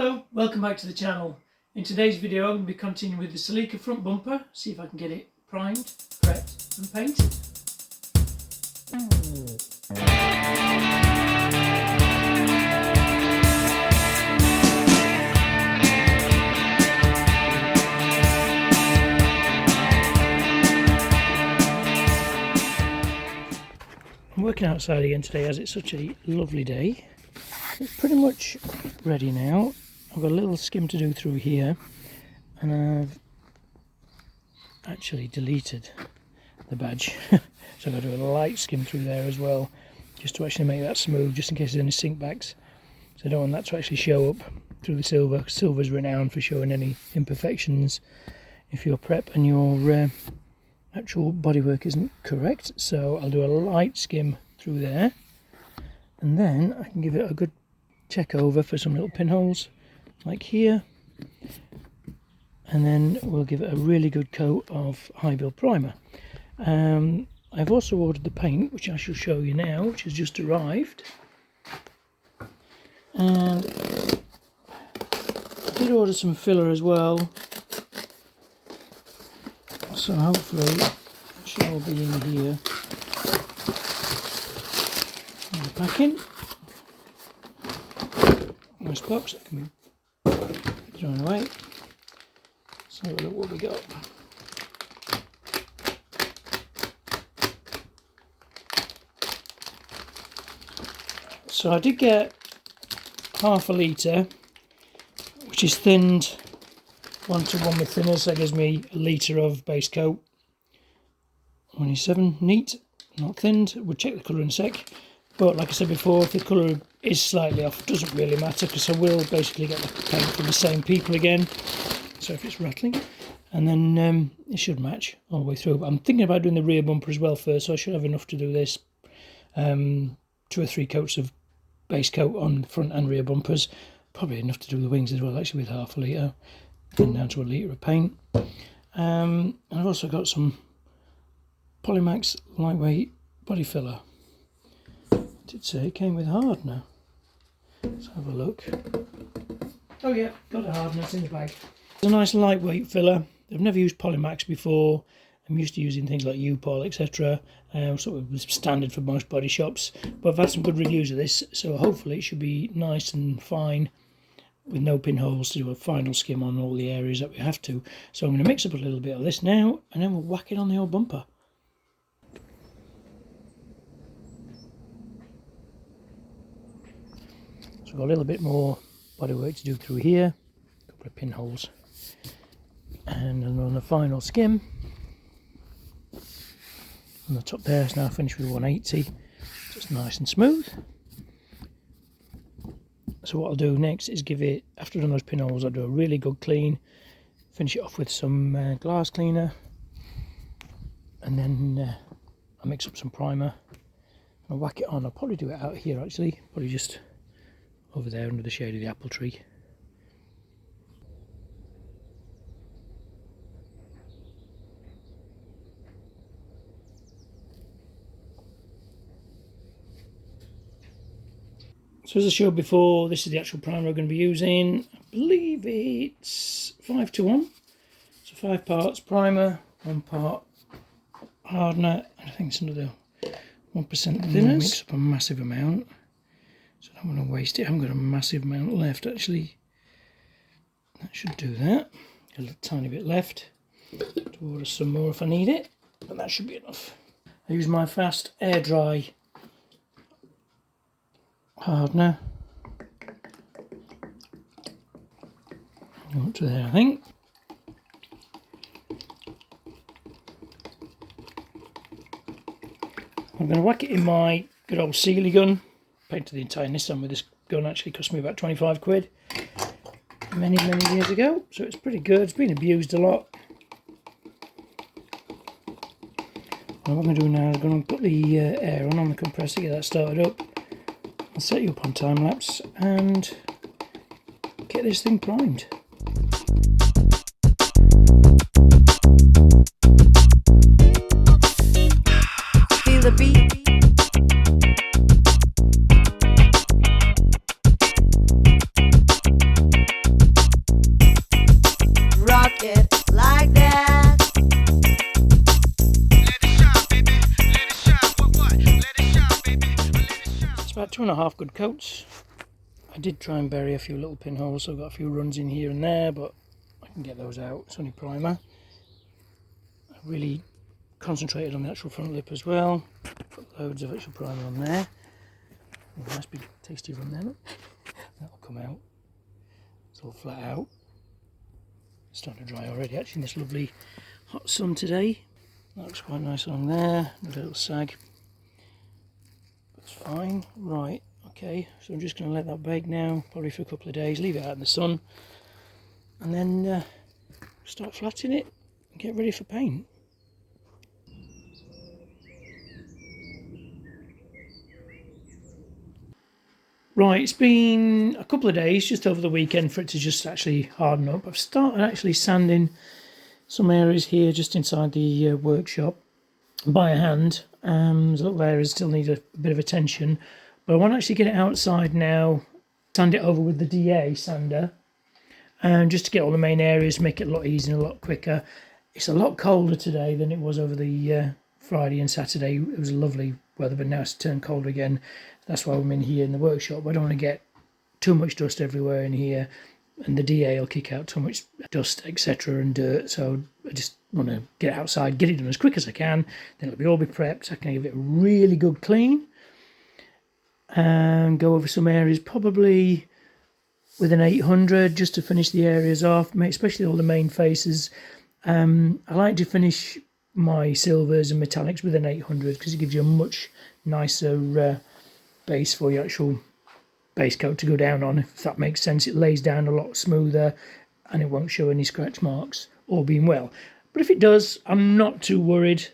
Hello, welcome back to the channel. In today's video I'm going to be continuing with the Celica front bumper, see if I can get it primed, prepped and painted. I'm working outside again today as it's such a lovely day. It's pretty much ready now. I've got a little skim to do through here, and I've actually deleted the badge. So I've got to do a light skim through there as well, just to actually make that smooth, just in case there's any sink backs. So I don't want that to actually show up through the silver. Silver's renowned for showing any imperfections if your prep and your actual bodywork isn't correct. So I'll do a light skim through there, and then I can give it a good check over for some little pinholes like here, and then we'll give it a really good coat of high build primer. I've also ordered the paint, which I shall show you now, which has just arrived, and I did order some filler as well, so hopefully it should all be in here. And the packing. Nice box that can be thrown away. Let's have a look what we got. So I did get half a litre, which is thinned 1-to-1 with thinner, so that gives me a litre of base coat. 27 neat, not thinned. We'll check the colour in a sec. But like I said before, if the colour is slightly off, it doesn't really matter, because I will basically get the paint from the same people again. So if it's rattling, and then it should match all the way through. But I'm thinking about doing the rear bumper as well first, so I should have enough to do this. 2 or 3 coats of base coat on front and rear bumpers. Probably enough to do the wings as well, actually, with half a litre. And down to a litre of paint. And I've also got some Polymax lightweight body filler. Did say it came with hardener. Let's have a look. Oh yeah, got a hardener, it's in the bag. It's a nice lightweight filler. I've never used Polymax before. I'm used to using things like U-Pol, etc. Sort of standard for most body shops. But I've had some good reviews of this, so hopefully it should be nice and fine with no pinholes to do a final skim on all the areas that we have to. So I'm going to mix up a little bit of this now, and then we'll whack it on the old bumper. So I've got a little bit more bodywork to do through here, a couple of pinholes, and then on the final skim on the top there. It's now finished with 180, just nice and smooth. So what I'll do next is give it, after I've done those pinholes, I'll do a really good clean, finish it off with some glass cleaner, and then I'll mix up some primer, and I'll whack it on. I'll probably do it out here actually, probably just over there under the shade of the apple tree. So as I showed before, this is the actual primer I'm going to be using. I believe it's 5-to-1. So 5 parts primer, 1 part hardener, and I think it's another 1% thinners. Mix up a massive amount. So I don't want to waste it. I haven't got a massive amount left actually. That should do that. A little tiny bit left to order some more if I need it, but that should be enough. I use my fast air dry hardener. Up to there, I think. I'm going to whack it in my good old Celica gun. Painted the entire Nissan with this gun, actually cost me about 25 quid many years ago, so it's pretty good. It's been abused a lot. And what I'm going to do now is I'm going to put the air on the compressor, get that started up. I'll set you up on time lapse and get this thing primed. Feel the beat. 2.5 good coats. I did try and bury a few little pinholes, so I've got a few runs in here and there, but I can get those out. It's only primer. I really concentrated on the actual front lip as well. Put loads of extra primer on there. Oh, nice big tasty run there, look. That'll come out. It's all flat out. It's starting to dry already actually in this lovely hot sun today. That looks quite nice along there. Another little sag. That's fine. Right, okay. So I'm just going to let that bake now, probably for a couple of days. Leave it out in the sun. And then start flattening it and get ready for paint. Right, it's been a couple of days just over the weekend for it to just actually harden up. I've started actually sanding some areas here just inside the workshop by hand. There's little areas still need a bit of attention, but I want to actually get it outside now, sand it over with the DA sander, and just to get all the main areas, make it a lot easier and a lot quicker. It's a lot colder today than it was over the Friday and Saturday. It was lovely weather, but now it's turned colder again. That's why I'm in here in the workshop. I don't want to get too much dust everywhere in here, and the DA will kick out too much dust, etc., and dirt. So I just want to get it outside, get it done as quick as I can. Then it'll all be prepped. I can give it a really good clean and go over some areas, probably with an 800, just to finish the areas off, especially all the main faces. I like to finish my silvers and metallics with an 800 because it gives you a much nicer base for your actual base coat to go down on, if that makes sense. It lays down a lot smoother and it won't show any scratch marks, all being well. But if it does, I'm not too worried.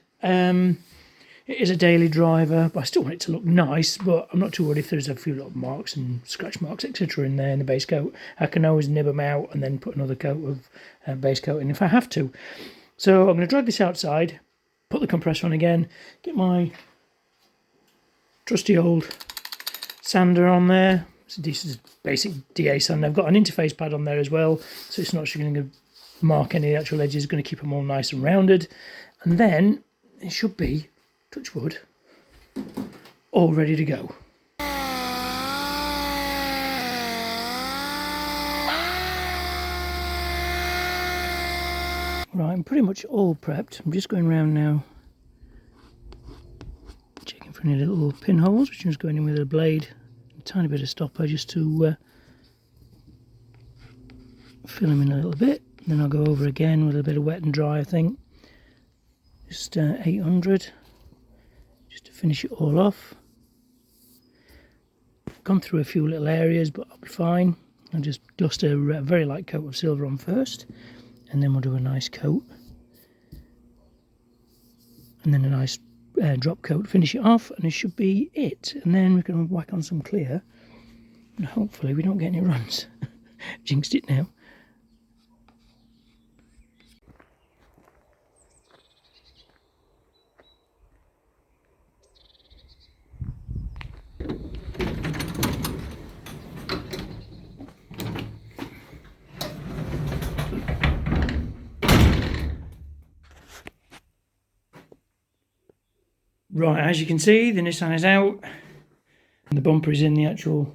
It is a daily driver, but I still want it to look nice, but I'm not too worried if there's a few little marks and scratch marks, etc. in there in the base coat. I can always nib them out and then put another coat of base coat in if I have to. So I'm going to drag this outside, put the compressor on again, get my trusty old sander on there. This is basic DA sander. I've got an interface pad on there as well, so it's not actually going to mark any actual edges. It's going to keep them all nice and rounded. And then it should be, touch wood, all ready to go. Right, I'm pretty much all prepped. I'm just going around now, checking for any little pinholes, which I'm just going in with a blade, a tiny bit of stopper just to fill them in a little bit. Then I'll go over again with a bit of wet and dry, I think. Just 800, just to finish it all off. Gone through a few little areas, but I'll be fine. I'll just dust a very light coat of silver on first, and then we'll do a nice coat, and then a nice drop coat, finish it off, and it should be it. And then we can whack on some clear, and hopefully we don't get any runs. Jinxed it now. Right, as you can see, the Nissan is out and the bumper is in the actual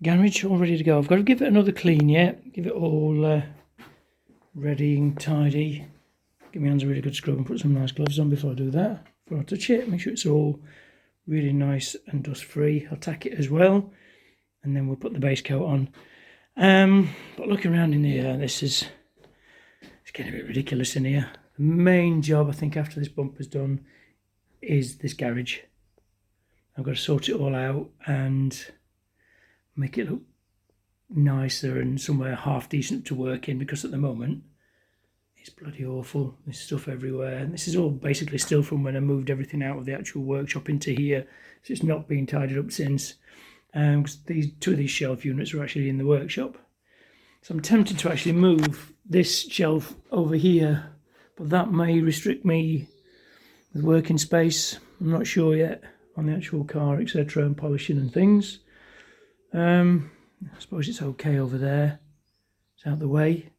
garage, all ready to go. I've got to give it another clean yet, give it all ready and tidy. Give my hands a really good scrub and put some nice gloves on before I do that. Before I touch it, make sure it's all really nice and dust free. I'll tack it as well, and then we'll put the base coat on. But looking around in here, it's getting a bit ridiculous in here. The main job, I think, after this bumper's done is this garage. I've got to sort it all out and make it look nicer and somewhere half decent to work in, because at the moment it's bloody awful. There's stuff everywhere, and this is all basically still from when I moved everything out of the actual workshop into here, so it's not been tidied up since. Because two of these shelf units are actually in the workshop, so I'm tempted to actually move this shelf over here, but that may restrict me with working space. I'm not sure yet on the actual car, etc., and polishing and things. I suppose it's okay over there. It's out of the way.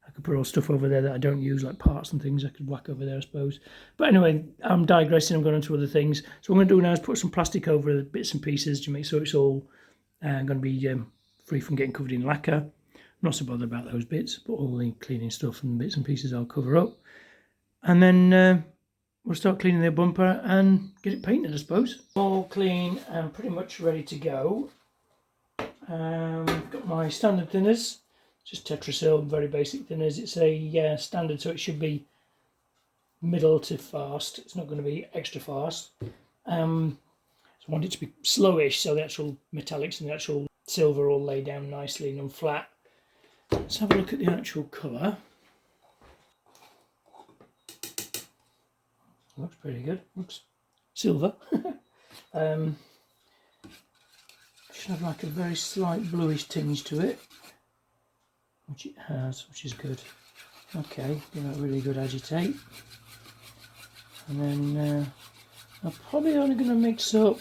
I could put all stuff over there that I don't use, like parts and things I could whack over there, I suppose. But anyway, I'm digressing, I'm going on to other things. So what I'm going to do now is put some plastic over the bits and pieces to make sure it's all going to be free from getting covered in lacquer. I'm not so bothered about those bits, but all the cleaning stuff and bits and pieces I'll cover up. And then we'll start cleaning the bumper and get it painted, I suppose. All clean and pretty much ready to go. Got my standard thinners, just Tetrasil, very basic thinners. It's a standard, so it should be middle to fast. It's not going to be extra fast. So I want it to be slowish, so the actual metallics and the actual silver all lay down nicely and flat. Let's have a look at the actual colour. Looks pretty good. Looks silver. Should have like a very slight bluish tinge to it, which it has, which is good. Okay, give that a really good agitate. And then I'm probably only going to mix up,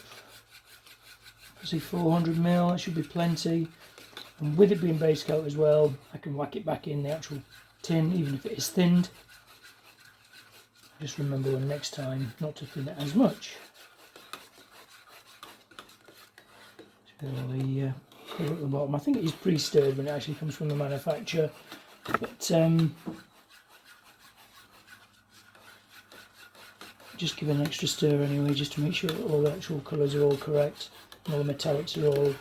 say 400ml, that should be plenty. And with it being base coat as well, I can whack it back in the actual tin, even if it is thinned. Just remember when next time not to thin it as much. The colour at the bottom, I think it is pre-stirred when it actually comes from the manufacturer, but just give it an extra stir anyway, just to make sure that all the actual colours are all correct and all the metallics are all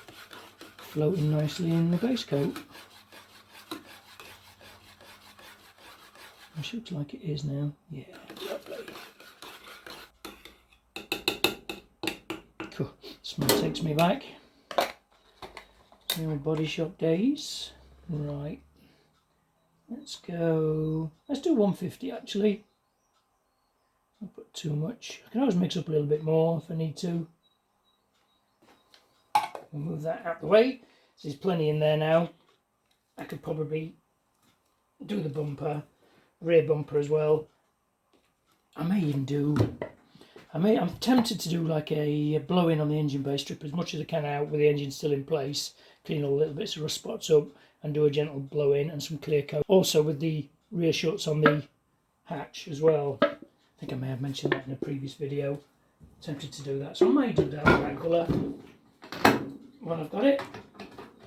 floating nicely in the base coat. It looks like it is now. Yeah, lovely. Cool. Smell takes me back. The old Body Shop days. Right. Let's go. Let's do 150 actually. Don't put too much. I can always mix up a little bit more if I need to. We'll move that out the way. There's plenty in there now. I could probably do the bumper, rear bumper as well. I may even do. I'm tempted to do like a blow in on the engine bay, strip as much as I can out with the engine still in place, clean all the little bits of rust spots up, and do a gentle blow in and some clear coat. Also with the rear shuts on the hatch as well. I think I may have mentioned that in a previous video. Tempted to do that, so I may do that colour when I've got it,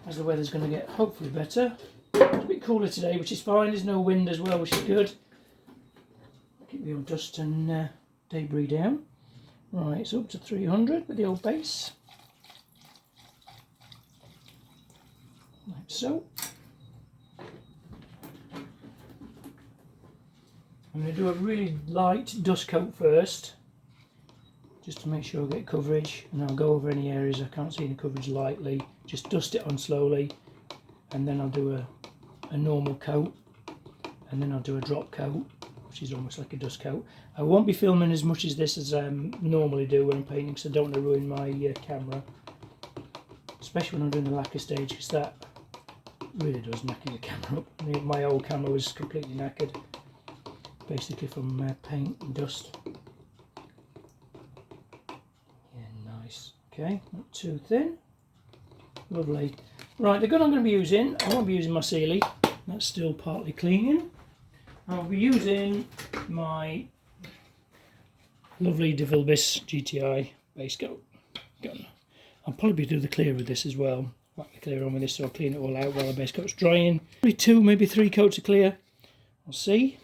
as the weather's going to get hopefully better. It's a bit cooler today, which is fine. There's no wind as well, which is good. Keep the old dust and debris down. Right, it's up to 300 with the old base. Like so. I'm going to do a really light dust coat first, just to make sure I get coverage, and I'll go over any areas I can't see any coverage lightly. Just dust it on slowly, and then I'll do a normal coat, and then I'll do a drop coat, which is almost like a dust coat. I won't be filming as much as this as I normally do when I'm painting, because I don't want to ruin my camera, especially when I'm doing the lacquer stage, because that really does knacker your camera up. My old camera was completely knackered, basically from paint and dust. Yeah, nice. Okay, not too thin. Lovely. Right, the gun I'm going to be using, I won't be using my Celica, that's still partly cleaning. I'll be using my lovely DeVilbiss GTI base coat gun. I'll probably do the clear with this as well. Whack the clear on with this, so I'll clean it all out while the base coat's drying. Probably 2, maybe 3 coats of clear. I'll see.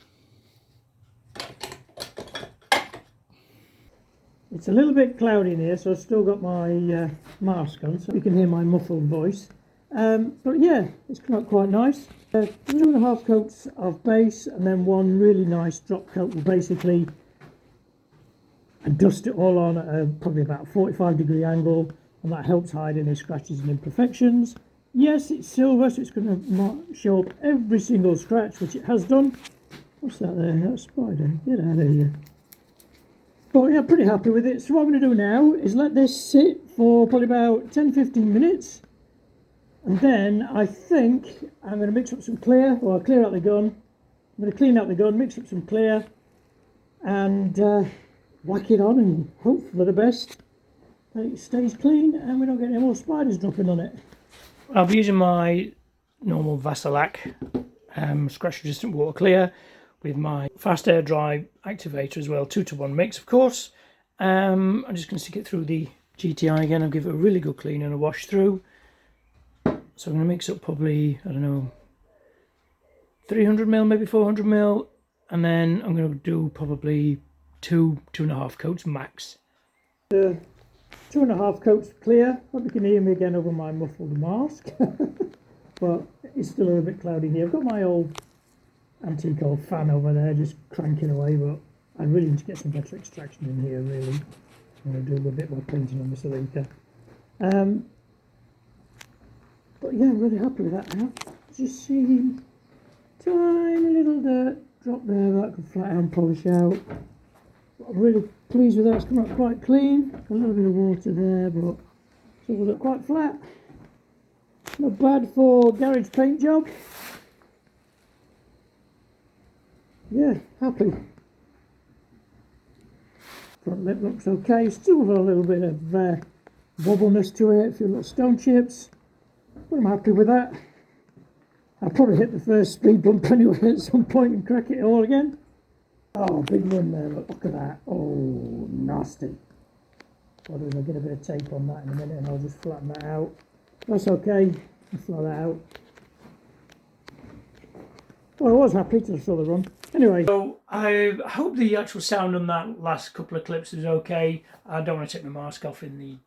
It's a little bit cloudy in here, so I've still got my mask on, so you can hear my muffled voice. But yeah, it's come out quite nice. 2.5 coats of base, and then 1 really nice drop coat will basically dust it all on at probably about a 45-degree angle, and that helps hide any scratches and imperfections. Yes, it's silver, so it's going to show up every single scratch, which it has done. What's that there? That's a spider. Get out of here. But yeah, pretty happy with it. So what I'm going to do now is let this sit for probably about 10-15 minutes. And then I think I'm going to mix up some clear, or I'll clear out the gun. I'm going to clean out the gun, mix up some clear, and whack it on and hope for the best that it stays clean and we don't get any more spiders dropping on it. I'll be using my normal Vasalac scratch resistant water clear with my fast air dry activator as well, 2-to-1 mix of course. I'm just going to stick it through the GTI again. I'll give it a really good clean and a wash through. So I'm going to mix up probably, I don't know, 300ml, maybe 400ml, and then I'm going to do probably 2.5 coats max. 2.5 coats clear. Hope you can hear me again over my muffled mask. But it's still a little bit cloudy here. I've got my old antique old fan over there just cranking away, but I really need to get some better extraction in here really. I'm going to do a bit more painting on the Celica. But yeah, I'm really happy with that now. Just see tiny little dirt drop there that I can flat out and polish out. But I'm really pleased with that. It's come out quite clean. A little bit of water there, but it's all look quite flat. Not bad for garage paint job. Yeah, happy. Front lip looks okay. Still got a little bit of wobbleness to it, a few little stone chips. But I'm happy with that. I'll probably hit the first speed bump anyway at some point and crack it all again. Oh, big run there, look at that. Oh, nasty. I'll get a bit of tape on that in a minute and I'll just flatten that out. That's okay, I'll flat that out. Well, I was happy till I saw the run. Anyway. So, I hope the actual sound on that last couple of clips is okay. I don't want to take my mask off in the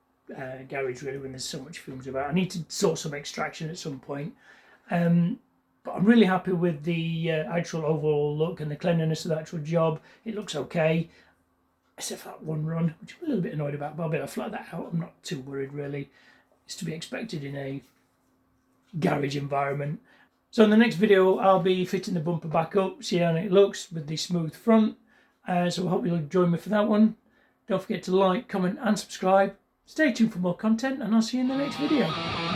garage really when there's so much fumes about. I need to sort some extraction at some point. But I'm really happy with the actual overall look and the cleanliness of the actual job. It looks okay, except for that one run, which I'm a little bit annoyed about, but I'll be able to flat that out. I'm not too worried really. It's to be expected in a garage environment. So in the next video, I'll be fitting the bumper back up, see how it looks with the smooth front. So I hope you'll join me for that one. Don't forget to like, comment and subscribe. Stay tuned for more content and I'll see you in the next video.